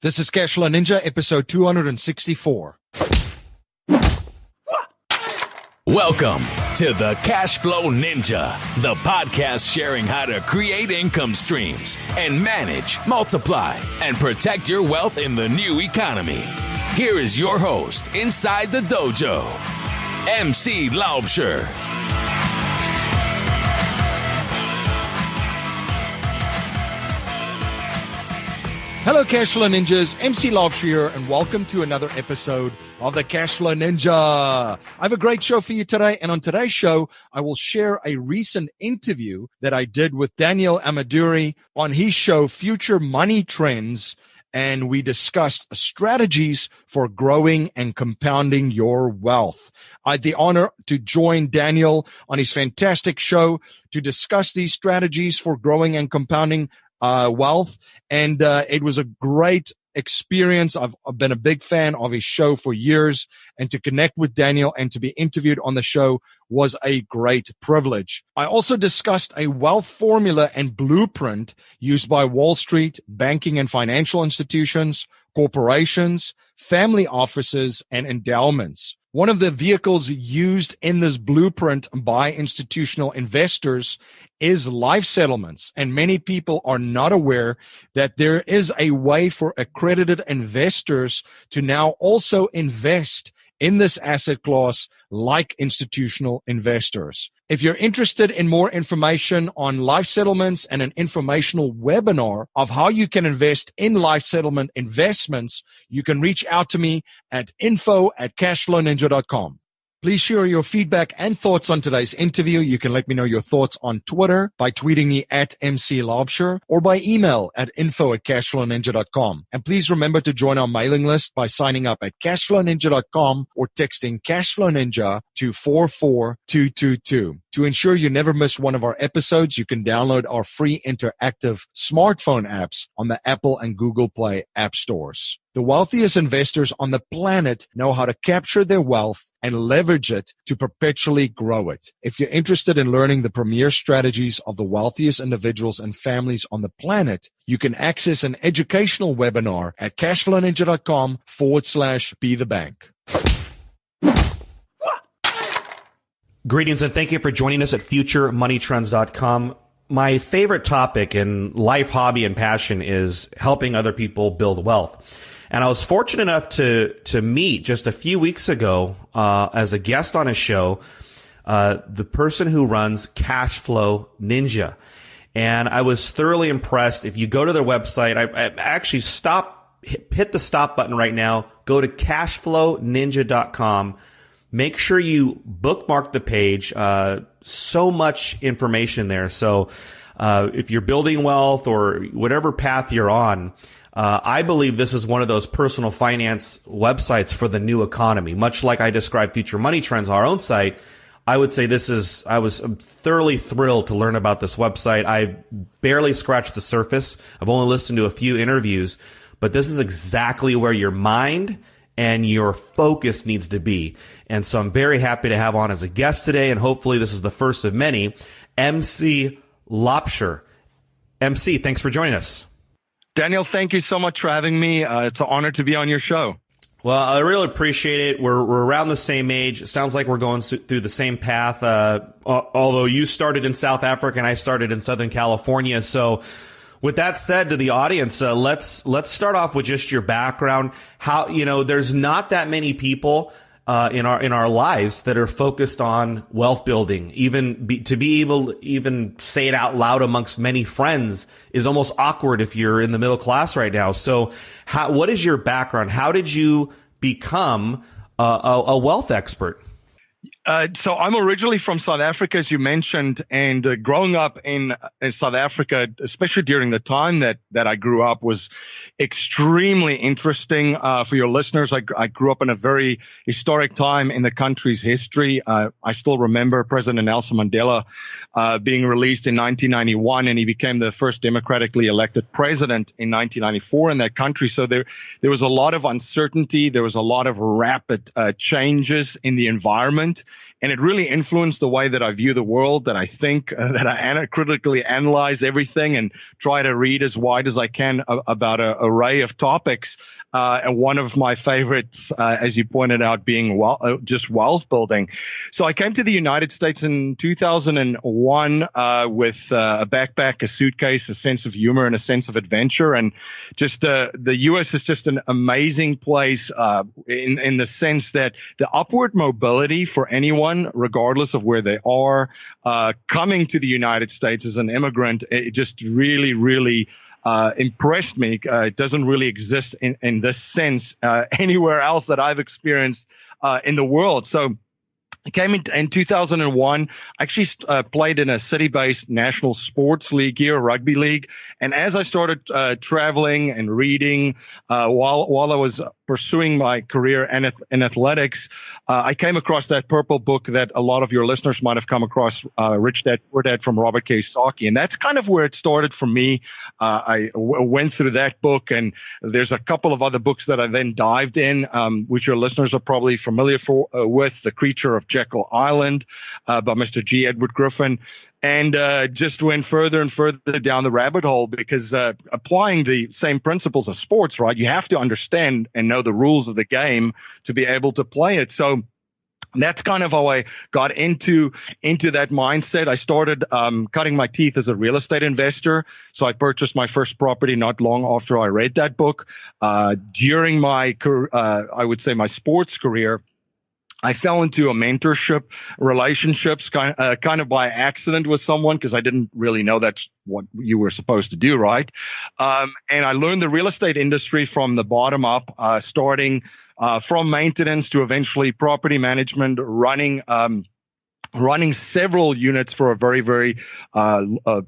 This is Cashflow Ninja, episode 264. Welcome to the Cashflow Ninja, the podcast sharing how to create income streams and manage, multiply, and protect your wealth in the new economy. Here is your host inside the dojo, MC Laubscher. Hello, Cashflow Ninjas. MC Laubscher here, and welcome to another episode of the Cashflow Ninja. I have a great show for you today, and on today's show, I will share a recent interview that I did with Daniel Ameduri on his show, Future Money Trends, and we discussed strategies for growing and compounding your wealth. I had the honor to join Daniel on his fantastic show to discuss these strategies for growing and compounding wealth. And it was a great experience. I've been a big fan of his show for years, and to connect with Daniel and to be interviewed on the show was a great privilege. I also discussed a wealth formula and blueprint used by Wall Street, banking and financial institutions, corporations, family offices, and endowments. One of the vehicles used in this blueprint by institutional investors is life settlements. And many people are not aware that there is a way for accredited investors to now also invest in this asset class like institutional investors. If you're interested in more information on life settlements and an informational webinar of how you can invest in life settlement investments, you can reach out to me at info@cashflowninja.com. Please share your feedback and thoughts on today's interview. You can let me know your thoughts on Twitter by tweeting me at MC Laubscher or by email at info@cashflowninja.com. And please remember to join our mailing list by signing up at cashflowninja.com or texting Cashflow Ninja to 44222. To ensure you never miss one of our episodes, you can download our free interactive smartphone apps on the Apple and Google Play app stores. The wealthiest investors on the planet know how to capture their wealth and leverage it to perpetually grow it. If you're interested in learning the premier strategies of the wealthiest individuals and families on the planet, you can access an educational webinar at cashflowninja.com/bethebank. Greetings and thank you for joining us at futuremoneytrends.com. My favorite topic in life, hobby, and passion is helping other people build wealth. And I was fortunate enough to meet just a few weeks ago as a guest on his show, the person who runs Cashflow Ninja. And I was thoroughly impressed. If you go to their website, I actually hit the stop button right now, go to cashflowninja.com. Make sure you bookmark the page. So much information there. So if you're building wealth or whatever path you're on, I believe this is one of those personal finance websites for the new economy. Much like I described Future Money Trends, our own site, I would say I was thoroughly thrilled to learn about this website. I barely scratched the surface. I've only listened to a few interviews, but this is exactly where your mind and your focus needs to be. And so I'm very happy to have on as a guest today, and hopefully this is the first of many, MC Laubscher. MC, thanks for joining us. Daniel, thank you so much for having me. It's an honor to be on your show. Well, I really appreciate it. We're around the same age. It sounds like we're going through the same path, although you started in South Africa and I started in Southern California. So with that said, to the audience, let's start off with just your background. How, there's not that many people in our lives that are focused on wealth building. To be able to even say it out loud amongst many friends is almost awkward if you're in the middle class right now. So what is your background? How did you become a wealth expert? So I'm originally from South Africa, as you mentioned, and growing up in South Africa, especially during the time that I grew up, was extremely interesting. For your listeners, I grew up in a very historic time in the country's history. I still remember President Nelson Mandela being released in 1991, and he became the first democratically elected president in 1994 in that country. So there was a lot of uncertainty. There was a lot of rapid changes in the environment. And it really influenced the way that I view the world, that I think, that I critically analyze everything and try to read as wide as I can about an array of topics. And one of my favorites, as you pointed out, being just wealth building. So I came to the United States in 2001 with a backpack, a suitcase, a sense of humor, and a sense of adventure. And just the U.S. is just an amazing place in the sense that the upward mobility for anyone, regardless of where they are, coming to the United States as an immigrant, it just really, really impressed me. It doesn't really exist in this sense anywhere else that I've experienced in the world. So I came in 2001. I actually played in a city-based national sports league here, a rugby league. And as I started traveling and reading while I was pursuing my career in athletics, I came across that purple book that a lot of your listeners might have come across, Rich Dad Poor Dad from Robert Kiyosaki. And that's kind of where it started for me. I went through that book, and there's a couple of other books that I then dived in, which your listeners are probably familiar with, The Creature of Jekyll Island by Mr. G. Edward Griffin. And just went further and further down the rabbit hole because applying the same principles of sports, right? You have to understand and know the rules of the game to be able to play it. So that's kind of how I got into that mindset. I started cutting my teeth as a real estate investor. So I purchased my first property not long after I read that book. During my I would say my sports career, I fell into a mentorship relationships kind of by accident with someone because I didn't really know that's what you were supposed to do, right? And I learned the real estate industry from the bottom up, starting from maintenance to eventually property management, running several units for a very, very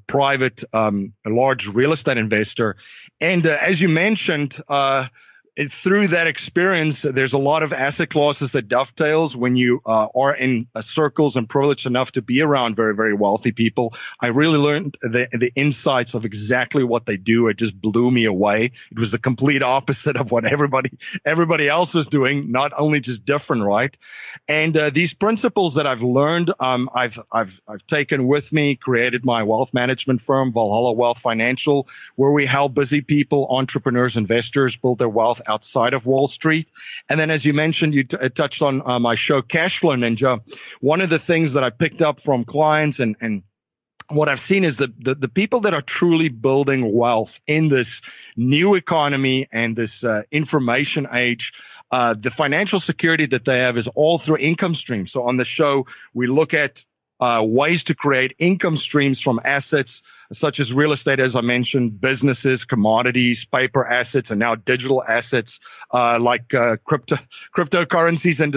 private, large real estate investor. And as you mentioned, through that experience, there's a lot of asset classes that dovetails when you are in circles and privileged enough to be around very, very wealthy people. I really learned the insights of exactly what they do. It just blew me away. It was the complete opposite of what everybody else was doing, not only just different, right? And these principles that I've learned, I've taken with me, created my wealth management firm, Valhalla Wealth Financial, where we help busy people, entrepreneurs, investors build their wealth outside of Wall Street. And then, as you mentioned, you touched on my show, Cashflow Ninja. One of the things that I picked up from clients and what I've seen is the people that are truly building wealth in this new economy and this information age, the financial security that they have is all through income streams. So on the show, we look at ways to create income streams from assets such as real estate, as I mentioned, businesses, commodities, paper assets, and now digital assets like cryptocurrencies and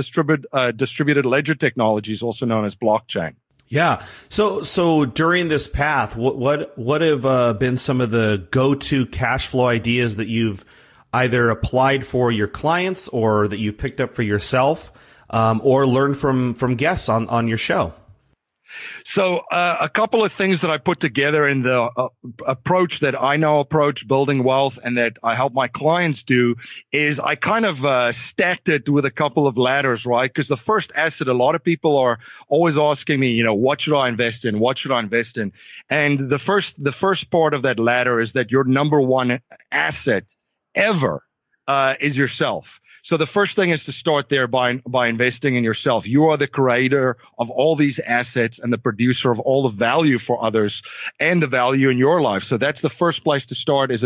distributed ledger technologies, also known as blockchain. Yeah. So during this path, what have been some of the go-to cash flow ideas that you've either applied for your clients or that you've picked up for yourself, or learned from guests on your show? So a couple of things that I put together in the approach that I now approach building wealth and that I help my clients do is I kind of stacked it with a couple of ladders, right? Because the first asset, a lot of people are always asking me, what should I invest in? What should I invest in? And the first part of that ladder is that your number one asset ever is yourself. So the first thing is to start there by investing in yourself. You are the creator of all these assets and the producer of all the value for others and the value in your life. So that's the first place to start, is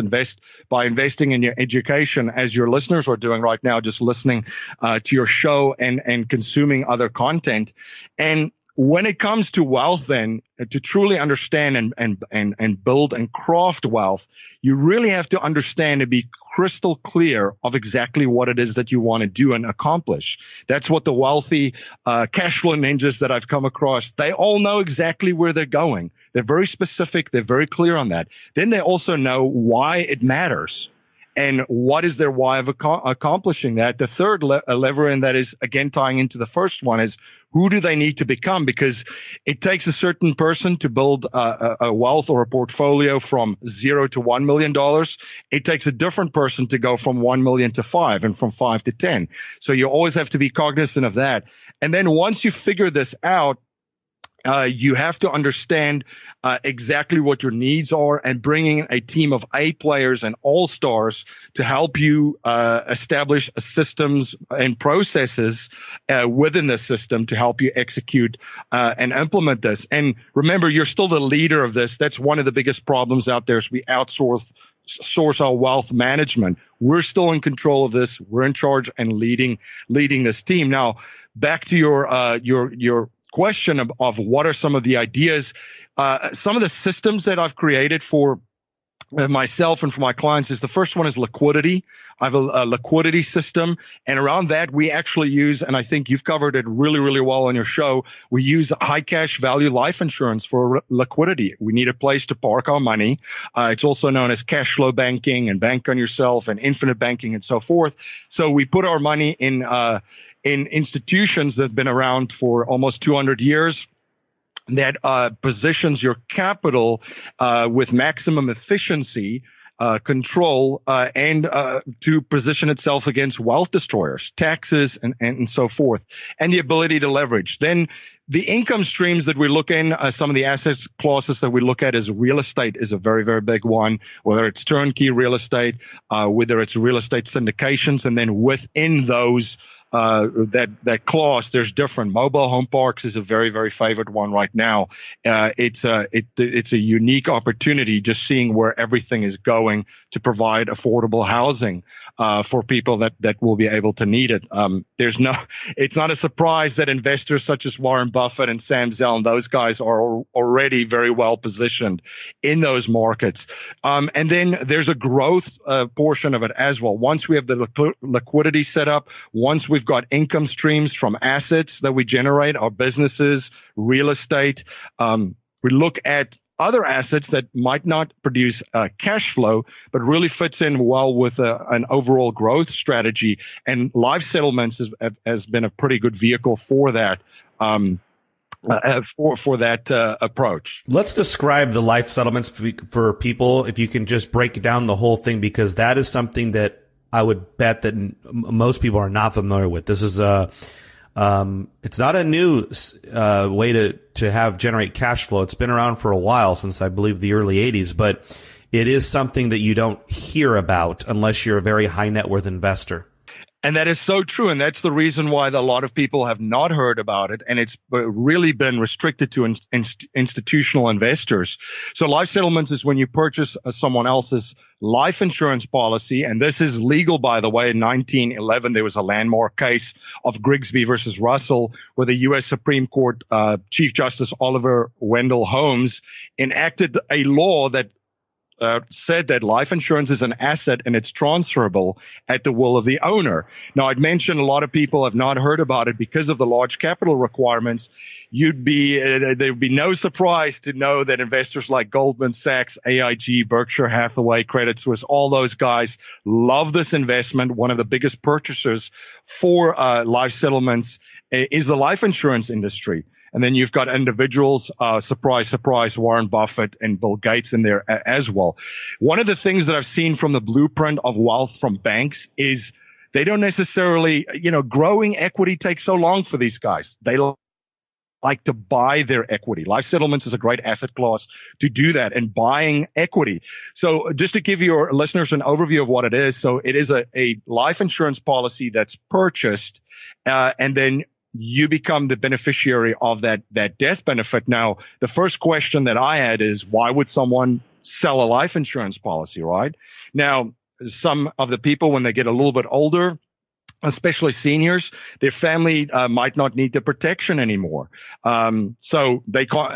by investing in your education, as your listeners are doing right now, just listening to your show and consuming other content. And when it comes to wealth, then to truly understand and build and craft wealth, you really have to understand and be crystal clear of exactly what it is that you want to do and accomplish. That's what the wealthy cash flow ninjas that I've come across, they all know exactly where they're going. They're very specific. They're very clear on that. Then they also know why it matters. and what is their why of accomplishing that. The third lever, and that is again tying into the first one, is who do they need to become? Because it takes a certain person to build a wealth or a portfolio from $0 to $1 million. It takes a different person to go from 1 million to 5 and from 5 to 10. So you always have to be cognizant of that. And then once you figure this out, you have to understand exactly what your needs are, and bringing a team of A players and all-stars to help you establish systems and processes within the system to help you execute and implement this. And remember, you're still the leader of this. That's one of the biggest problems out there, is we outsource our wealth management. We're still in control of this. We're in charge and leading this team. Now, back to your question of what are some of the ideas. Some of the systems that I've created for myself and for my clients is, the first one is liquidity. I have a liquidity system, and around that we actually use, and I think you've covered it really, really well on your show, we use high cash value life insurance for liquidity. We need a place to park our money. It's also known as cash flow banking and bank on yourself and infinite banking and so forth. So we put our money in institutions that have been around for almost 200 years, that positions your capital with maximum efficiency, control, and to position itself against wealth destroyers, taxes, and so forth, and the ability to leverage. Then the income streams that we look in, some of the asset classes that we look at is real estate is a very, very big one, whether it's turnkey real estate, whether it's real estate syndications, and then within those that class, there's different. Mobile home parks is a very, very favorite one right now. It's a unique opportunity, just seeing where everything is going to provide affordable housing for people that will be able to need it. It's not a surprise that investors such as Warren Buffett and Sam Zell and those guys are already very well positioned in those markets. And then there's a growth portion of it as well. Once we have the liquidity set up, once we've got income streams from assets that we generate, our businesses, real estate, we look at other assets that might not produce cash flow, but really fits in well with an overall growth strategy. And life settlements has been a pretty good vehicle for that. For that approach. Let's describe the life settlements for people, if you can just break down the whole thing, because that is something that I would bet that most people are not familiar with. This is it's not a new way to have generate cash flow. It's been around for a while, since I believe the early 80s, but it is something that you don't hear about unless you're a very high net worth investor. And that is so true. And that's the reason why a lot of people have not heard about it. And it's really been restricted to institutional investors. So life settlements is when you purchase someone else's life insurance policy. And this is legal, by the way. In 1911, there was a landmark case of Grigsby versus Russell, where the U.S. Supreme Court Chief Justice Oliver Wendell Holmes enacted a law that said that life insurance is an asset and it's transferable at the will of the owner. Now, I'd mentioned a lot of people have not heard about it because of the large capital requirements. There'd be no surprise to know that investors like Goldman Sachs, AIG, Berkshire Hathaway, Credit Suisse, all those guys love this investment. One of the biggest purchasers for life settlements is the life insurance industry. And then you've got individuals, surprise, surprise, Warren Buffett and Bill Gates in there as well. One of the things that I've seen from the blueprint of wealth from banks is they don't necessarily, growing equity takes so long for these guys. They like to buy their equity. Life settlements is a great asset class to do that, and buying equity. So just to give your listeners an overview of what it is. So it is a life insurance policy that's purchased, and then you become the beneficiary of that death benefit. Now, the first question that I had is, why would someone sell a life insurance policy, right? Now, some of the people, when they get a little bit older, especially seniors, their family might not need the protection anymore. So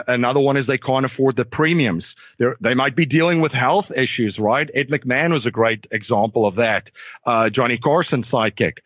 another one is they can't afford the premiums. They might be dealing with health issues, right? Ed McMahon was a great example of that. Johnny Carson's sidekick.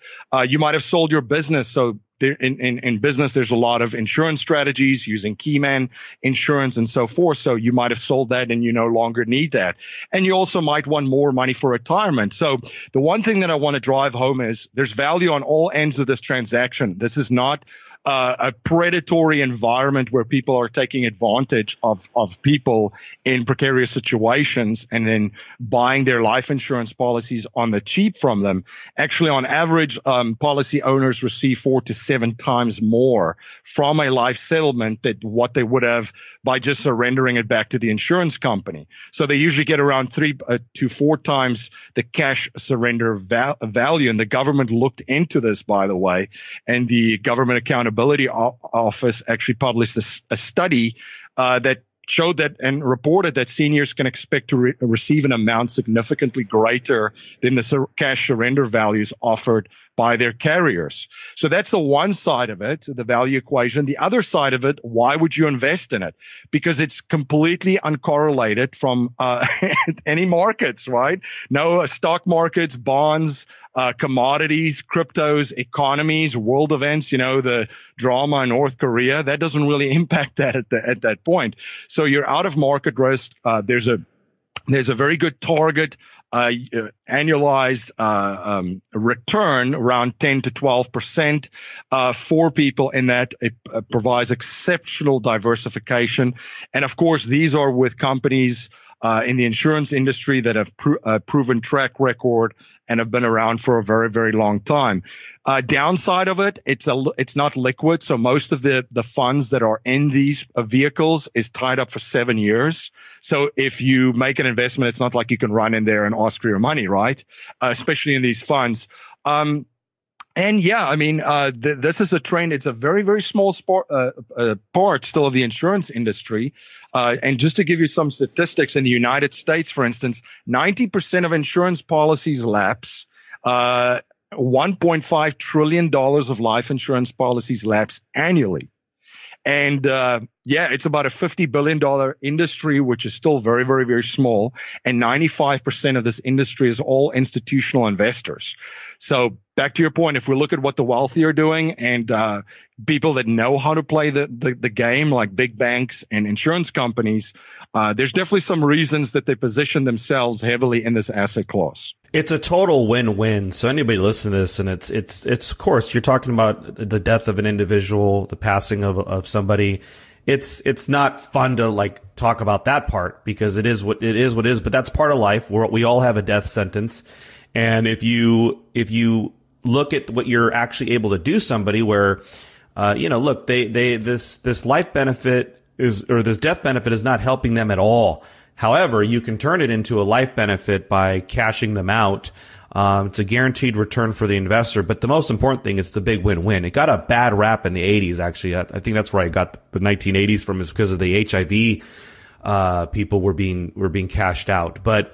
You might have sold your business, so in business, there's a lot of insurance strategies using keyman insurance and so forth. So you might have sold that and you no longer need that. And you also might want more money for retirement. So the one thing that I want to drive home is there's value on all ends of this transaction. This is not a predatory environment where people are taking advantage of people in precarious situations and then buying their life insurance policies on the cheap from them. Actually, on average, policy owners receive 4 to 7 times more from a life settlement than what they would have by just surrendering it back to the insurance company. So they usually get around 3 to 4 times the cash surrender value. And the government looked into this, by the way, and the Government Accountability Office actually published a study that showed that and reported that seniors can expect to receive an amount significantly greater than the cash surrender values offered by their carriers. So that's the one side of it, the value equation. The other side of it, why would you invest in it? Because it's completely uncorrelated from any markets, right? No stock markets, bonds, commodities, cryptos, economies, world events, the drama in North Korea, that doesn't really impact that at that point. So you're out of market risk. There's a very good target annualized return around 10 to 12% for people in that. It provides exceptional diversification. And of course, these are with companies in the insurance industry that have proven track record and have been around for a very, very long time. Downside of it, it's not liquid. So most of the funds that are in these vehicles is tied up for 7 years. So if you make an investment, it's not like you can run in there and ask for your money, right? Especially in these funds. And yeah, I mean, this is a trend. It's a very, very small part still of the insurance industry. And just to give you some statistics, in the United States, for instance, 90% of insurance policies lapse. $1.5 trillion of life insurance policies lapse annually. And it's about a $50 billion industry, which is still very, very, very small. And 95% of this industry is all institutional investors. So back to your point, if we look at what the wealthy are doing and people that know how to play the game, like big banks and insurance companies, there's definitely some reasons that they position themselves heavily in this asset class. It's a total win-win. So anybody listen to this, and it's of course, you're talking about the death of an individual, the passing of somebody. It's not fun to talk about that part because it is what it is, but that's part of life. We all have a death sentence. And if you look at what you're actually able to do somebody where, look, this life benefit this death benefit is not helping them at all. However, you can turn it into a life benefit by cashing them out. It's a guaranteed return for the investor. But the most important thing is the big win-win. It got a bad rap in the 80s, actually. I think that's where I got the 1980s from, is because of the HIV people were being cashed out. But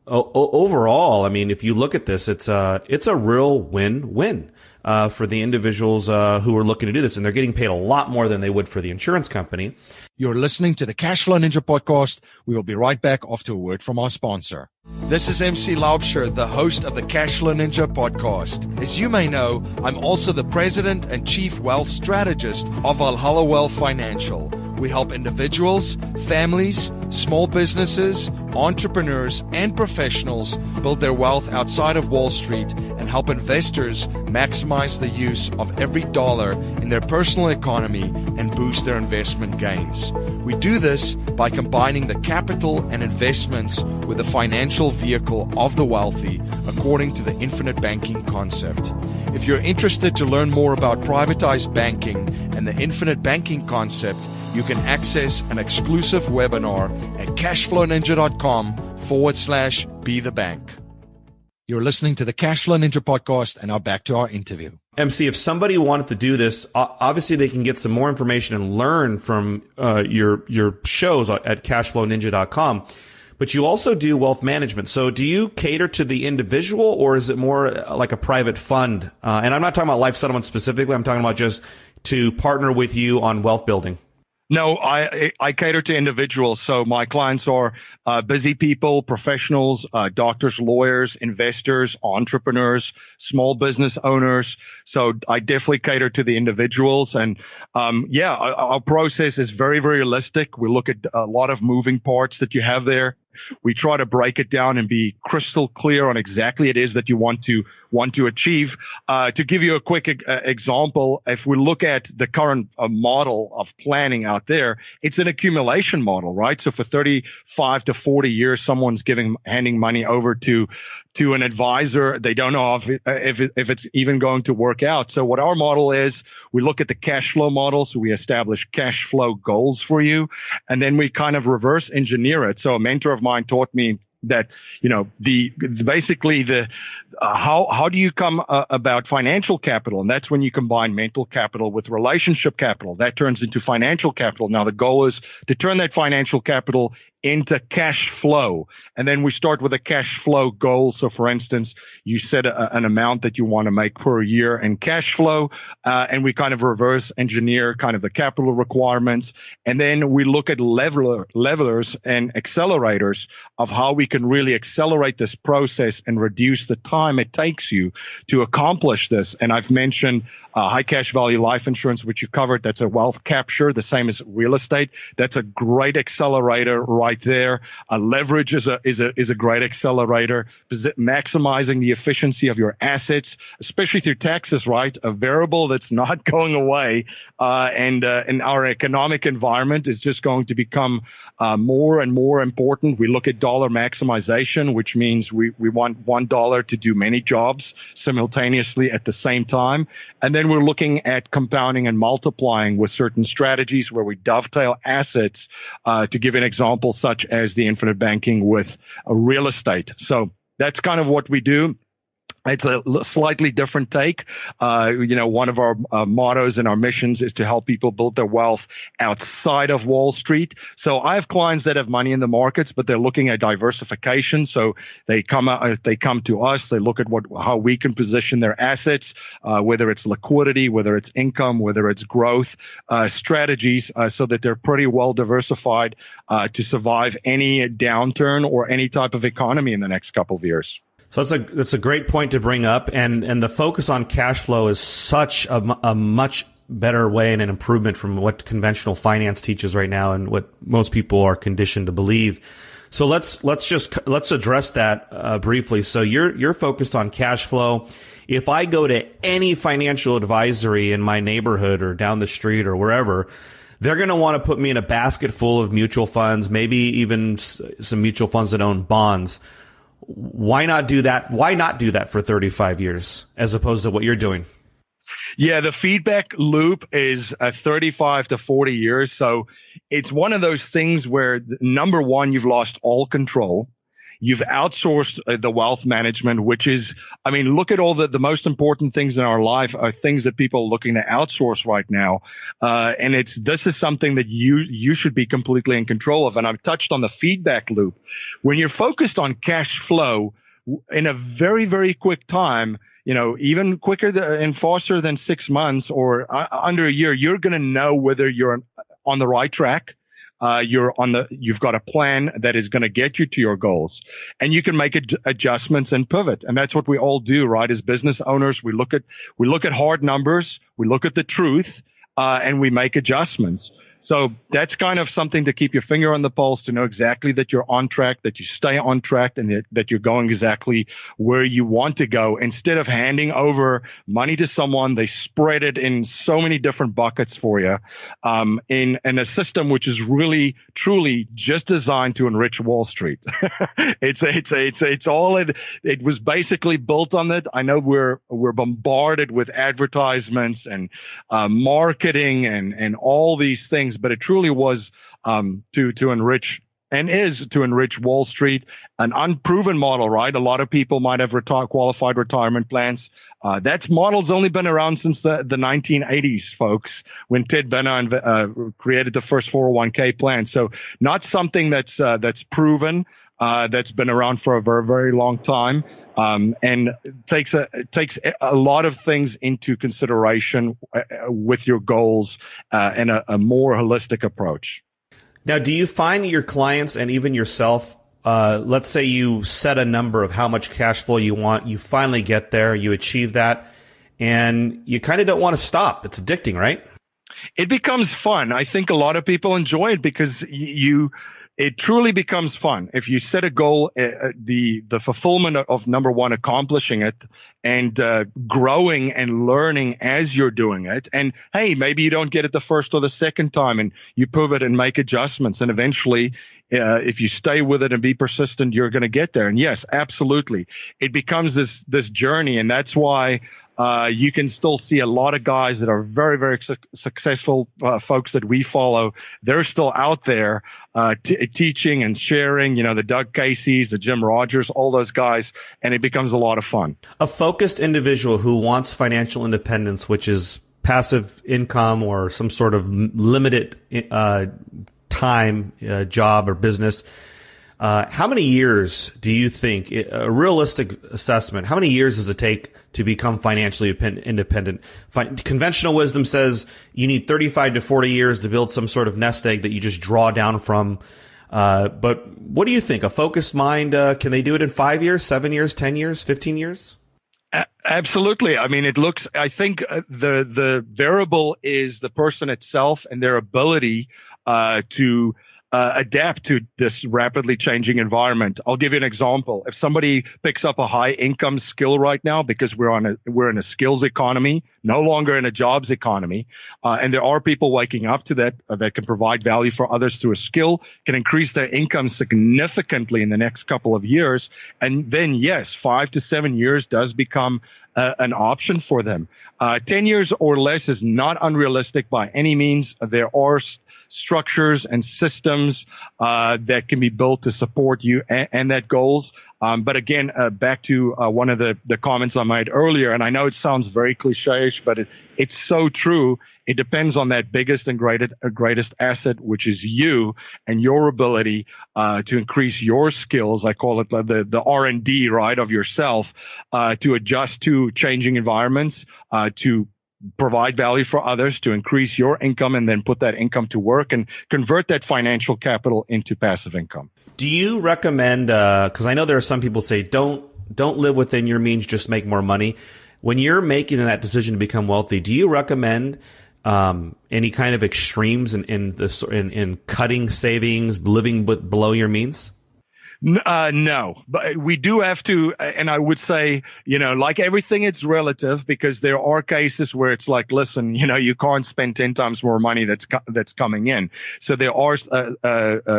overall, I mean, if you look at this, it's a real win-win for the individuals who are looking to do this, and they're getting paid a lot more than they would for the insurance company. You're listening to the Cashflow Ninja podcast. We will be right back after a word from our sponsor. This is MC Laubscher, the host of the Cashflow Ninja podcast. As you may know, I'm also the president and chief wealth strategist of Valhalla Wealth Financial. We help individuals, families, small businesses, entrepreneurs, and professionals build their wealth outside of Wall Street and help investors maximize the use of every dollar in their personal economy and boost their investment gains. We do this by combining the capital and investments with the financial vehicle of the wealthy according to the infinite banking concept. If you're interested to learn more about privatized banking and the infinite banking concept, you can access an exclusive webinar at cashflowninja.com/be the bank. You're listening to the Cashflow Ninja podcast, and now back to our interview. MC, if somebody wanted to do this, obviously they can get some more information and learn from your shows at cashflowninja.com. But you also do wealth management. So do you cater to the individual, or is it more like a private fund? And I'm not talking about life settlement specifically. I'm talking about just to partner with you on wealth building. No, I cater to individuals. So my clients are busy people, professionals, doctors, lawyers, investors, entrepreneurs, small business owners. So I definitely cater to the individuals. And yeah, our process is very, very holistic. We look at a lot of moving parts that you have there. We try to break it down and be crystal clear on exactly it is that you want to achieve. To give you a quick example, if we look at the current model of planning out there, it's an accumulation model, right? So for 35 to 40 years, someone's handing money over to an advisor. They don't know if it's even going to work out. So what our model is, we look at the cash flow model. So we establish cash flow goals for you, and then we kind of reverse engineer it. So a mentor of mine taught me that, how do you come about financial capital? And that's when you combine mental capital with relationship capital. That turns into financial capital. Now the goal is to turn that financial capital into cash flow. And then we start with a cash flow goal. So for instance, you set an amount that you want to make per year in cash flow, and we kind of reverse engineer kind of the capital requirements. And then we look at levelers and accelerators of how we can really accelerate this process and reduce the time it takes you to accomplish this. And I've mentioned high cash value life insurance, which you covered. That's a wealth capture, the same as real estate. That's a great accelerator right there. Leverage is a great accelerator. Maximizing the efficiency of your assets, especially through taxes, right? A variable that's not going away, and in our economic environment is just going to become more and more important. We look at dollar maximization, which means we want $1 to do many jobs simultaneously at the same time. And then we're looking at compounding and multiplying with certain strategies where we dovetail assets, to give an example, such as the infinite banking with real estate. So that's kind of what we do. It's a slightly different take. One of our mottos and our missions is to help people build their wealth outside of Wall Street. So I have clients that have money in the markets, but they're looking at diversification. So they come to us. They look at how we can position their assets, whether it's liquidity, whether it's income, whether it's growth strategies, so that they're pretty well diversified to survive any downturn or any type of economy in the next couple of years. So that's a great point to bring up, and the focus on cash flow is such a much better way and an improvement from what conventional finance teaches right now and what most people are conditioned to believe. So let's address that briefly. So you're focused on cash flow. If I go to any financial advisory in my neighborhood or down the street or wherever, they're going to want to put me in a basket full of mutual funds, maybe even some mutual funds that own bonds. Why not do that? Why not do that for 35 years as opposed to what you're doing? Yeah, the feedback loop is 35 to 40 years. So it's one of those things where, number one, you've lost all control. You've outsourced the wealth management, which is, look at all the most important things in our life are things that people are looking to outsource right now. And this is something that you should be completely in control of. And I've touched on the feedback loop. When you're focused on cash flow in a very, very quick time, even quicker and faster than 6 months or under a year, you're going to know whether you're on the right track. You've got a plan that is going to get you to your goals, and you can make adjustments and pivot. And that's what we all do, right? As business owners, we look at hard numbers, we look at the truth, and we make adjustments. So that's kind of something to keep your finger on the pulse, to know exactly that you're on track, that you stay on track, and that you're going exactly where you want to go. Instead of handing over money to someone, they spread it in so many different buckets for you, in a system which is really, truly just designed to enrich Wall Street. It's all it was basically built on it. I know we're bombarded with advertisements and marketing and all these things, but it truly was to enrich, and is to enrich Wall Street, an unproven model, right? A lot of people might have qualified retirement plans. That model's only been around since the 1980s, folks, when Ted Benna created the first 401k plan. So not something that's proven. that's been around for a very, very long time. And takes a lot of things into consideration with your goals and a more holistic approach. Now, do you find your clients and even yourself, let's say you set a number of how much cash flow you want, you finally get there, you achieve that, and you kind of don't want to stop. It's addicting, right? It becomes fun. I think a lot of people enjoy it because it truly becomes fun. If you set a goal, the fulfillment of number one, accomplishing it and growing and learning as you're doing it. And hey, maybe you don't get it the first or the second time and you pivot and make adjustments. And eventually, if you stay with it and be persistent, you're going to get there. And yes, absolutely. It becomes this journey. And that's why you can still see a lot of guys that are very, very successful folks that we follow. They're still out there teaching and sharing, the Doug Casey's, the Jim Rogers, all those guys, and it becomes a lot of fun. A focused individual who wants financial independence, which is passive income or some sort of limited time job or business, how many years do you think, a realistic assessment, how many years does it take to become financially independent? Conventional wisdom says you need 35 to 40 years to build some sort of nest egg that you just draw down from. But what do you think? A focused mind, can they do it in 5 years, 7 years, 10 years, 15 years? Absolutely. I mean, I think the variable is the person itself and their ability to adapt to this rapidly changing environment. I'll give you an example. If somebody picks up a high income skill right now, because we're in a skills economy, no longer in a jobs economy, and there are people waking up to that can provide value for others through a skill, can increase their income significantly in the next couple of years, and then yes, 5 to 7 years does become an option for them. 10 years or less is not unrealistic by any means. There are structures and systems that can be built to support you and that goals. But again, back to one of the comments I made earlier, and I know it sounds very cliche-ish, but it's so true. It depends on that biggest and greatest asset, which is you and your ability to increase your skills. I call it the R&D, right, of yourself, to adjust to changing environments, to provide value for others, to increase your income, and then put that income to work and convert that financial capital into passive income. Do you recommend, because I know there are some people say, don't live within your means, just make more money. When you're making that decision to become wealthy, do you recommend any kind of extremes in cutting savings, living below your means? No, but we do have to, and I would say, like everything, it's relative, because there are cases where it's like, listen, you can't spend 10 times more money that's coming in. So there are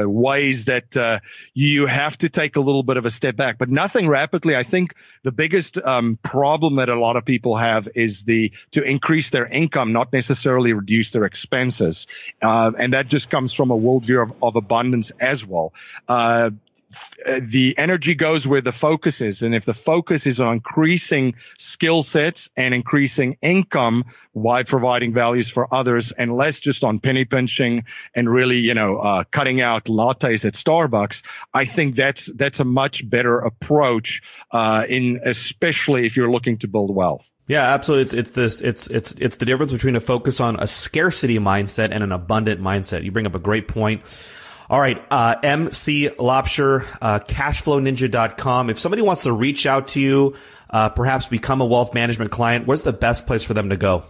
ways that you have to take a little bit of a step back, but nothing rapidly. I think the biggest problem that a lot of people have is to increase their income, not necessarily reduce their expenses, and that just comes from a worldview of abundance as well. The energy goes where the focus is. And if the focus is on increasing skill sets and increasing income by providing values for others, and less just on penny pinching and really, cutting out lattes at Starbucks, I think that's a much better approach, especially if you're looking to build wealth. Yeah, absolutely. It's the difference between a focus on a scarcity mindset and an abundant mindset. You bring up a great point. All right, MC Laubscher, cashflowninja.com. If somebody wants to reach out to you, perhaps become a wealth management client, where's the best place for them to go?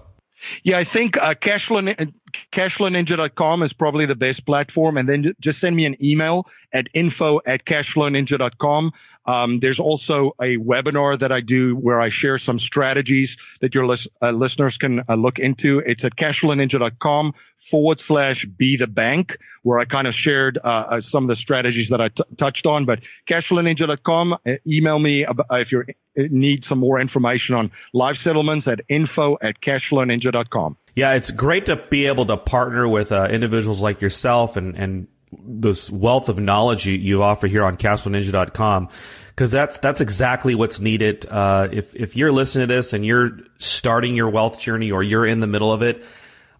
Yeah, I think cashflowninja.com is probably the best platform. And then just send me an email at info@cashflowninja.com. There's also a webinar that I do where I share some strategies that your listeners can look into. It's at cashflowninja.com/be the bank, where I kind of shared some of the strategies that I touched on. But cashflowninja.com, email me if you need some more information on live settlements at info@cashflowninja.com. Yeah, it's great to be able to partner with individuals like yourself and this wealth of knowledge you offer here on cashflowninja.com, because that's exactly what's needed. If you're listening to this and you're starting your wealth journey or you're in the middle of it,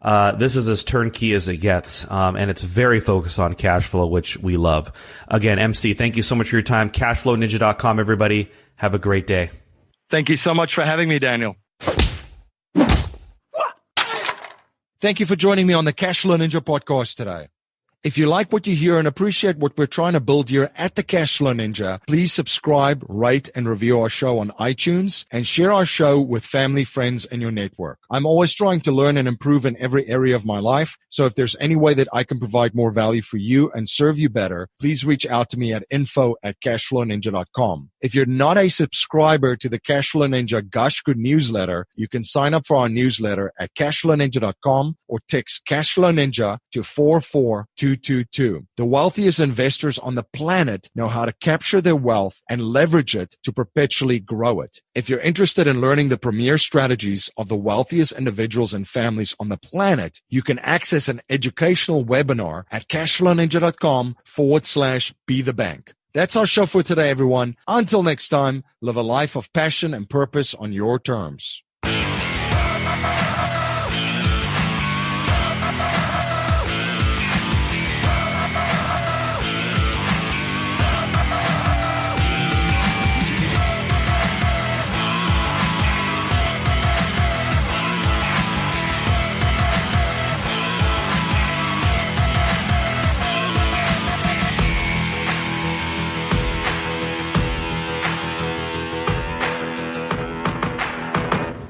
This is as turnkey as it gets, and it's very focused on cash flow, which we love. Again, MC, thank you so much for your time. Cashflowninja.com, everybody. Have a great day. Thank you so much for having me, Daniel. Thank you for joining me on the Cashflow Ninja podcast today. If you like what you hear and appreciate what we're trying to build here at the Cashflow Ninja, please subscribe, rate, and review our show on iTunes and share our show with family, friends, and your network. I'm always trying to learn and improve in every area of my life. So if there's any way that I can provide more value for you and serve you better, please reach out to me at info@cashflowninja.com. If you're not a subscriber to the Cashflow Ninja Gosh Good newsletter, you can sign up for our newsletter at cashflowninja.com or text Cashflow Ninja to 44222. The wealthiest investors on the planet know how to capture their wealth and leverage it to perpetually grow it. If you're interested in learning the premier strategies of the wealthiest individuals and families on the planet, you can access an educational webinar at cashflowninja.com/be the bank. That's our show for today, everyone. Until next time, live a life of passion and purpose on your terms.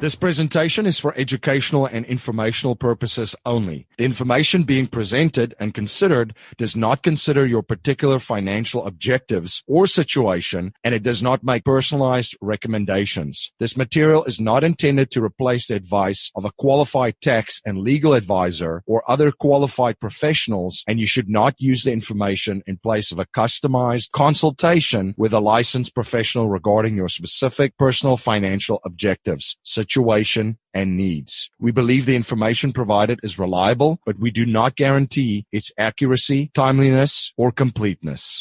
This presentation is for educational and informational purposes only. The information being presented and considered does not consider your particular financial objectives or situation, and it does not make personalized recommendations. This material is not intended to replace the advice of a qualified tax and legal advisor or other qualified professionals, and you should not use the information in place of a customized consultation with a licensed professional regarding your specific personal financial objectives, situation, and needs. We believe the information provided is reliable, but we do not guarantee its accuracy, timeliness, or completeness.